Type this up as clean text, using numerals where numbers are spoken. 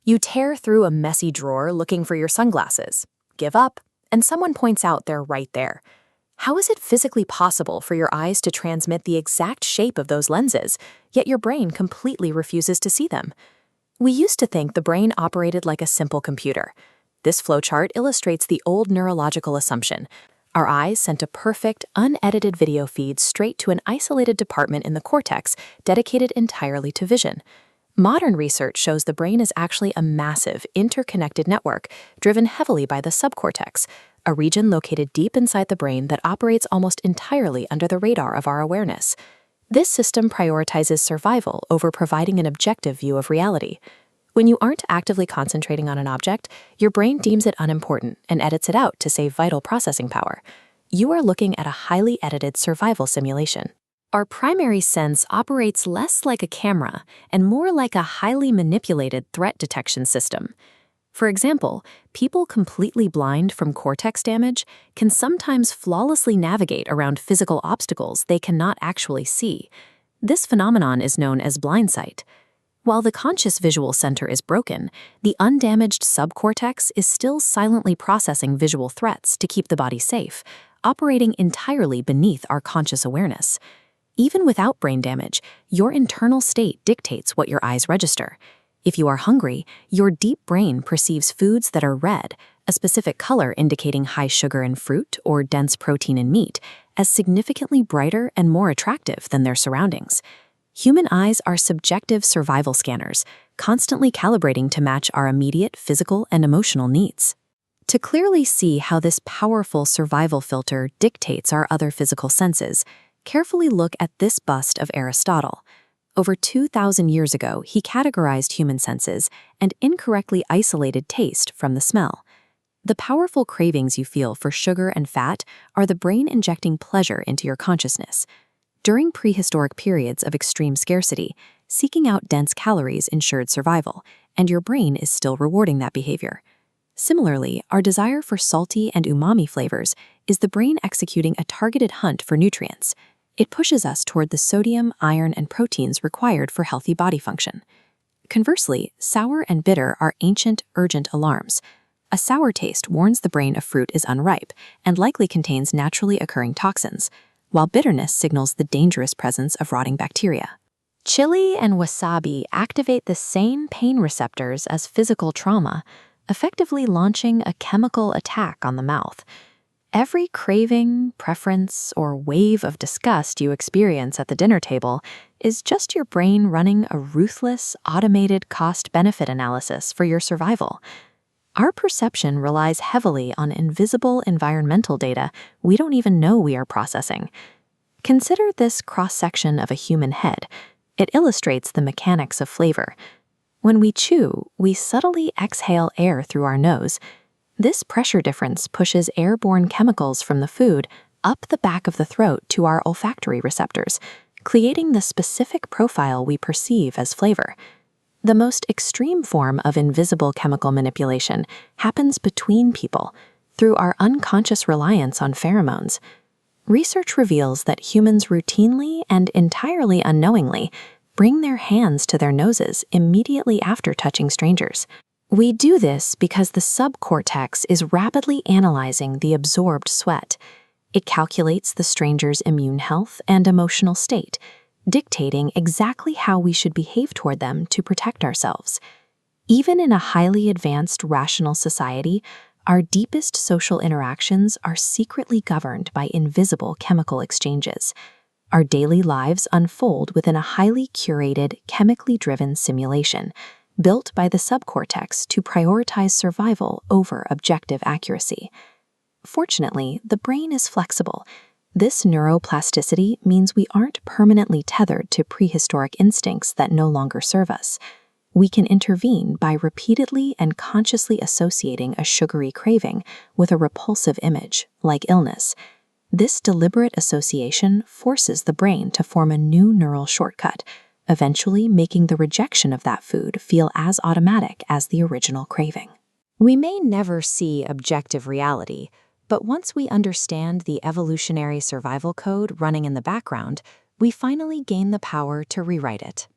You tear through a messy drawer looking for your sunglasses, give up, and someone points out they're right there. How is it physically possible for your eyes to transmit the exact shape of those lenses, yet your brain completely refuses to see them? We used to think the brain operated like a simple computer. This flowchart illustrates the old neurological assumption. Our eyes sent a perfect, unedited video feed straight to an isolated department in the cortex dedicated entirely to vision. Modern research shows the brain is actually a massive, interconnected network driven heavily by the subcortex, a region located deep inside the brain that operates almost entirely under the radar of our awareness. This system prioritizes survival over providing an objective view of reality. When you aren't actively concentrating on an object, your brain deems it unimportant and edits it out to save vital processing power. You are looking at a highly edited survival simulation. Our primary sense operates less like a camera and more like a highly manipulated threat detection system. For example, people completely blind from cortex damage can sometimes flawlessly navigate around physical obstacles they cannot actually see. This phenomenon is known as blind sight. While the conscious visual center is broken, the undamaged subcortex is still silently processing visual threats to keep the body safe, operating entirely beneath our conscious awareness. Even without brain damage, your internal state dictates what your eyes register. If you are hungry, your deep brain perceives foods that are red, a specific color indicating high sugar in fruit or dense protein in meat, as significantly brighter and more attractive than their surroundings. Human eyes are subjective survival scanners, constantly calibrating to match our immediate physical and emotional needs. To clearly see how this powerful survival filter dictates our other physical senses, carefully look at this bust of Aristotle. Over 2,000 years ago, he categorized human senses and incorrectly isolated taste from the smell. The powerful cravings you feel for sugar and fat are the brain injecting pleasure into your consciousness. During prehistoric periods of extreme scarcity, seeking out dense calories ensured survival, and your brain is still rewarding that behavior. Similarly, our desire for salty and umami flavors is the brain executing a targeted hunt for nutrients. It pushes us toward the sodium, iron, and proteins required for healthy body function. Conversely, sour and bitter are ancient, urgent alarms. A sour taste warns the brain a fruit is unripe and likely contains naturally occurring toxins, while bitterness signals the dangerous presence of rotting bacteria. Chili and wasabi activate the same pain receptors as physical trauma, effectively launching a chemical attack on the mouth. Every craving, preference, or wave of disgust you experience at the dinner table is just your brain running a ruthless, automated cost-benefit analysis for your survival. Our perception relies heavily on invisible environmental data we don't even know we are processing. Consider this cross-section of a human head. It illustrates the mechanics of flavor. When we chew, we subtly exhale air through our nose. This pressure difference pushes airborne chemicals from the food up the back of the throat to our olfactory receptors, creating the specific profile we perceive as flavor. The most extreme form of invisible chemical manipulation happens between people, through our unconscious reliance on pheromones. Research reveals that humans routinely and entirely unknowingly bring their hands to their noses immediately after touching strangers. We do this because the subcortex is rapidly analyzing the absorbed sweat. It calculates the stranger's immune health and emotional state, dictating exactly how we should behave toward them to protect ourselves. Even in a highly advanced rational society, our deepest social interactions are secretly governed by invisible chemical exchanges. Our daily lives unfold within a highly curated, chemically driven simulation, built by the subcortex to prioritize survival over objective accuracy. Fortunately, the brain is flexible. This neuroplasticity means we aren't permanently tethered to prehistoric instincts that no longer serve us. We can intervene by repeatedly and consciously associating a sugary craving with a repulsive image, like illness. This deliberate association forces the brain to form a new neural shortcut, eventually making the rejection of that food feel as automatic as the original craving. We may never see objective reality, but once we understand the evolutionary survival code running in the background, we finally gain the power to rewrite it.